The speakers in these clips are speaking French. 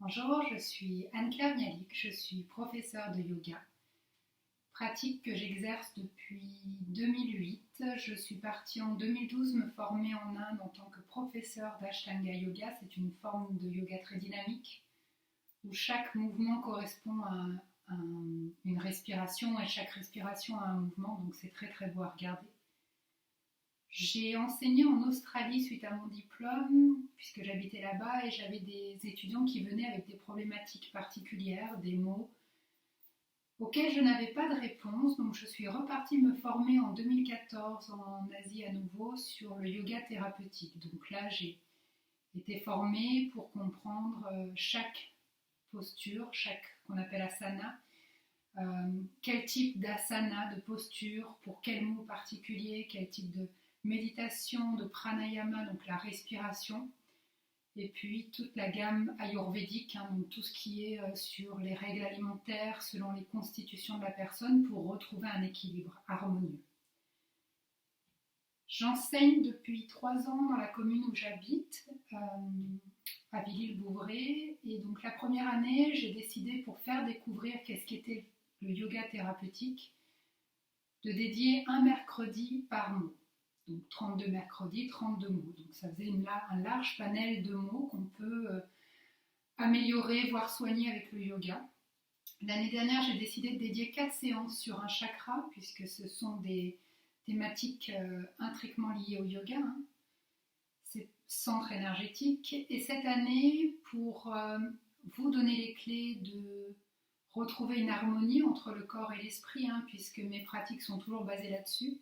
Bonjour, je suis Anne-Claire Mialik, je suis professeure de yoga, pratique que j'exerce depuis 2008. Je suis partie en 2012 me former en Inde en tant que professeure d'Ashtanga Yoga. C'est une forme de yoga très dynamique où chaque mouvement correspond à une respiration et chaque respiration a un mouvement, donc c'est très très beau à regarder. J'ai enseigné en Australie suite à mon diplôme, puisque j'habitais là-bas et j'avais des étudiants qui venaient avec des problématiques particulières, des mots auxquels je n'avais pas de réponse. Donc je suis repartie me former en 2014 en Asie à nouveau sur le yoga thérapeutique. Donc là, j'ai été formée pour comprendre chaque posture, chaque qu'on appelle asana, quel type d'asana, de posture, pour quel mot particulier, quel type de méditation, de pranayama, donc la respiration, et puis toute la gamme ayurvédique, donc tout ce qui est sur les règles alimentaires selon les constitutions de la personne pour retrouver un équilibre harmonieux. J'enseigne depuis 3 ans dans la commune où j'habite, à Villy-le-Bouvray, et donc la première année, j'ai décidé pour faire découvrir qu'est-ce qu'était le yoga thérapeutique, de dédier un mercredi par mot. Donc 32 mercredis, 32 mots. Donc ça faisait un large panel de mots qu'on peut améliorer, voire soigner avec le yoga. L'année dernière, j'ai décidé de dédier 4 séances sur un chakra, puisque ce sont des thématiques intriquement liées au yoga. C'est centre énergétique. Et cette année, pour vous donner les clés de retrouver une harmonie entre le corps et l'esprit, puisque mes pratiques sont toujours basées là-dessus,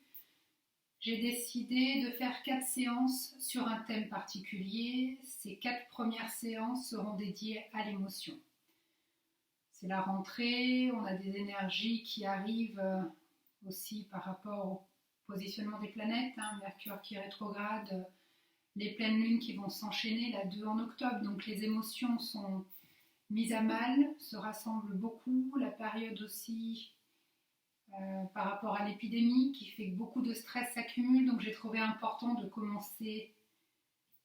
j'ai décidé de faire 4 séances sur un thème particulier. Ces 4 premières séances seront dédiées à l'émotion. C'est la rentrée, on a des énergies qui arrivent aussi par rapport au positionnement des planètes, Mercure qui est rétrograde, les pleines lunes qui vont s'enchaîner, la 2 en octobre, donc les émotions sont mises à mal, se rassemblent beaucoup, la période aussi par rapport à l'épidémie qui fait que beaucoup de stress s'accumule, donc j'ai trouvé important de commencer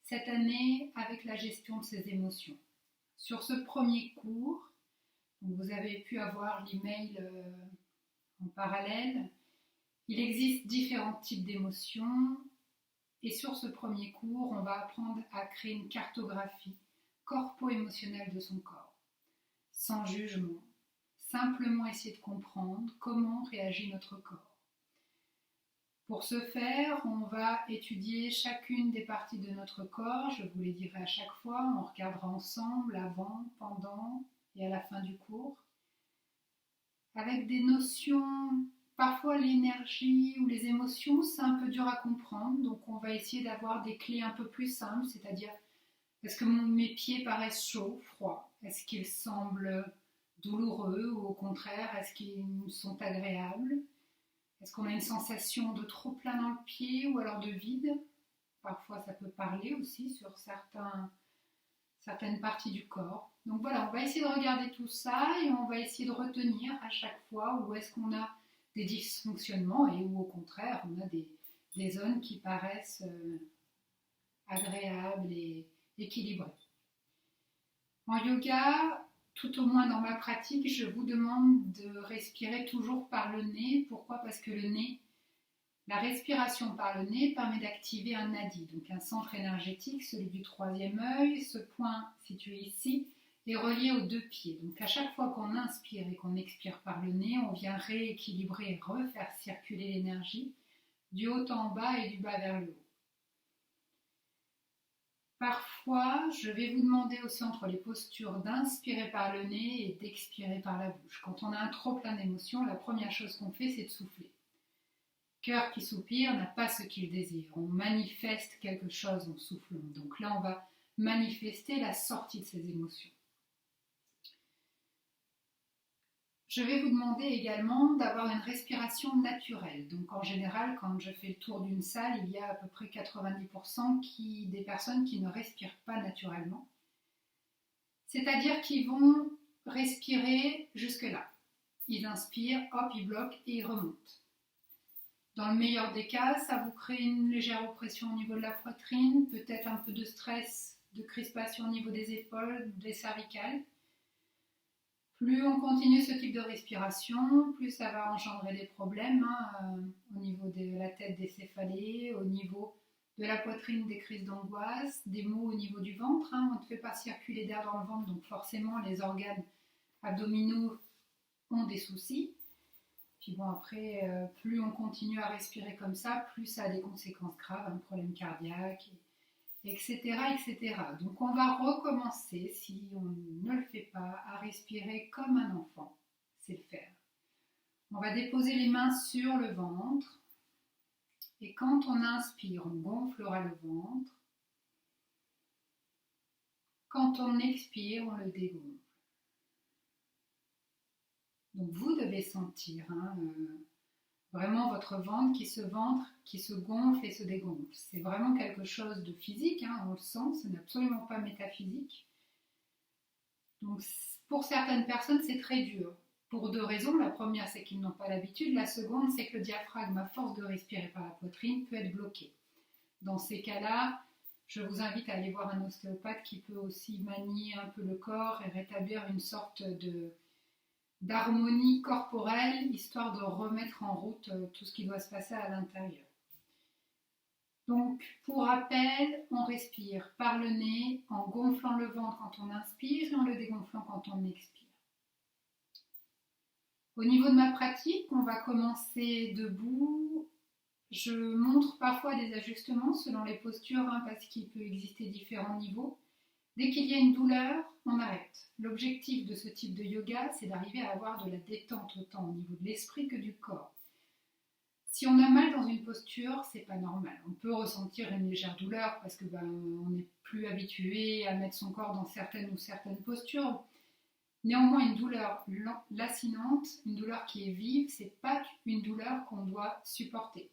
cette année avec la gestion de ces émotions. Sur ce premier cours, vous avez pu avoir l'email en parallèle, il existe différents types d'émotions et sur ce premier cours, on va apprendre à créer une cartographie corpo-émotionnelle de son corps, sans jugement. Simplement essayer de comprendre comment réagit notre corps. Pour ce faire, on va étudier chacune des parties de notre corps, je vous les dirai à chaque fois, on regardera ensemble avant, pendant et à la fin du cours, avec des notions, parfois l'énergie ou les émotions, c'est un peu dur à comprendre, donc on va essayer d'avoir des clés un peu plus simples, c'est-à-dire, est-ce que mes pieds paraissent chauds, froids? Est-ce qu'ils semblent douloureux ou au contraire, est-ce qu'ils sont agréables? Est-ce qu'on a une sensation de trop plein dans le pied ou alors de vide? Parfois ça peut parler aussi sur certaines parties du corps. Donc voilà, on va essayer de regarder tout ça et on va essayer de retenir à chaque fois où est-ce qu'on a des dysfonctionnements et où au contraire on a des zones qui paraissent agréables et équilibrées. En yoga, tout au moins dans ma pratique, je vous demande de respirer toujours par le nez. Pourquoi? Parce que le nez, la respiration par le nez permet d'activer un nadi, donc un centre énergétique, celui du 3e œil. Ce point situé ici est relié aux 2 pieds. Donc à chaque fois qu'on inspire et qu'on expire par le nez, on vient rééquilibrer et refaire circuler l'énergie du haut en bas et du bas vers le haut. Parfois, je vais vous demander aussi entre les postures d'inspirer par le nez et d'expirer par la bouche. Quand on a un trop plein d'émotions, la première chose qu'on fait, c'est de souffler. Cœur qui soupire n'a pas ce qu'il désire. On manifeste quelque chose en soufflant. Donc là, on va manifester la sortie de ces émotions. Je vais vous demander également d'avoir une respiration naturelle. Donc en général, quand je fais le tour d'une salle, il y a à peu près 90% des personnes qui ne respirent pas naturellement. C'est-à-dire qu'ils vont respirer jusque-là. Ils inspirent, hop, ils bloquent et ils remontent. Dans le meilleur des cas, ça vous crée une légère oppression au niveau de la poitrine, peut-être un peu de stress de crispation au niveau des épaules, des cervicales. Plus on continue ce type de respiration, plus ça va engendrer des problèmes au niveau de la tête, des céphalées, au niveau de la poitrine, des crises d'angoisse, des maux au niveau du ventre. On ne fait pas circuler d'air dans le ventre, donc forcément les organes abdominaux ont des soucis. Puis bon, après, plus on continue à respirer comme ça, plus ça a des conséquences graves, un problème cardiaque, etc., etc. Donc on va recommencer, si on ne le fait pas, à respirer comme un enfant. C'est le faire. On va déposer les mains sur le ventre. Et quand on inspire, on gonflera le ventre. Quand on expire, on le dégonfle. Donc vous devez sentir vraiment votre ventre qui se gonfle et se dégonfle. C'est vraiment quelque chose de physique, on le sent, ce n'est absolument pas métaphysique. Donc pour certaines personnes, c'est très dur. Pour deux raisons. La première, c'est qu'ils n'ont pas l'habitude. La seconde, c'est que le diaphragme, à force de respirer par la poitrine, peut être bloqué. Dans ces cas-là, je vous invite à aller voir un ostéopathe qui peut aussi manier un peu le corps et rétablir une sorte d'harmonie corporelle, histoire de remettre en route tout ce qui doit se passer à l'intérieur. Donc, pour rappel, on respire par le nez en gonflant le ventre quand on inspire et en le dégonflant quand on expire. Au niveau de ma pratique, on va commencer debout. Je montre parfois des ajustements selon les postures parce qu'il peut exister différents niveaux. Dès qu'il y a une douleur, on arrête. L'objectif de ce type de yoga, c'est d'arriver à avoir de la détente autant au niveau de l'esprit que du corps. Si on a mal dans une posture, c'est pas normal. On peut ressentir une légère douleur parce que on n'est plus habitué à mettre son corps dans certaines postures. Néanmoins, une douleur lancinante, une douleur qui est vive, c'est pas une douleur qu'on doit supporter.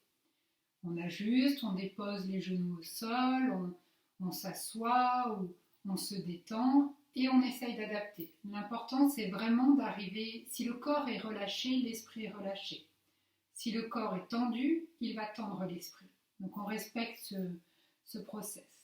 On ajuste, on dépose les genoux au sol, on s'assoit ou on se détend et on essaye d'adapter. L'important, c'est vraiment d'arriver, si le corps est relâché, l'esprit est relâché. Si le corps est tendu, il va tendre l'esprit. Donc on respecte ce process.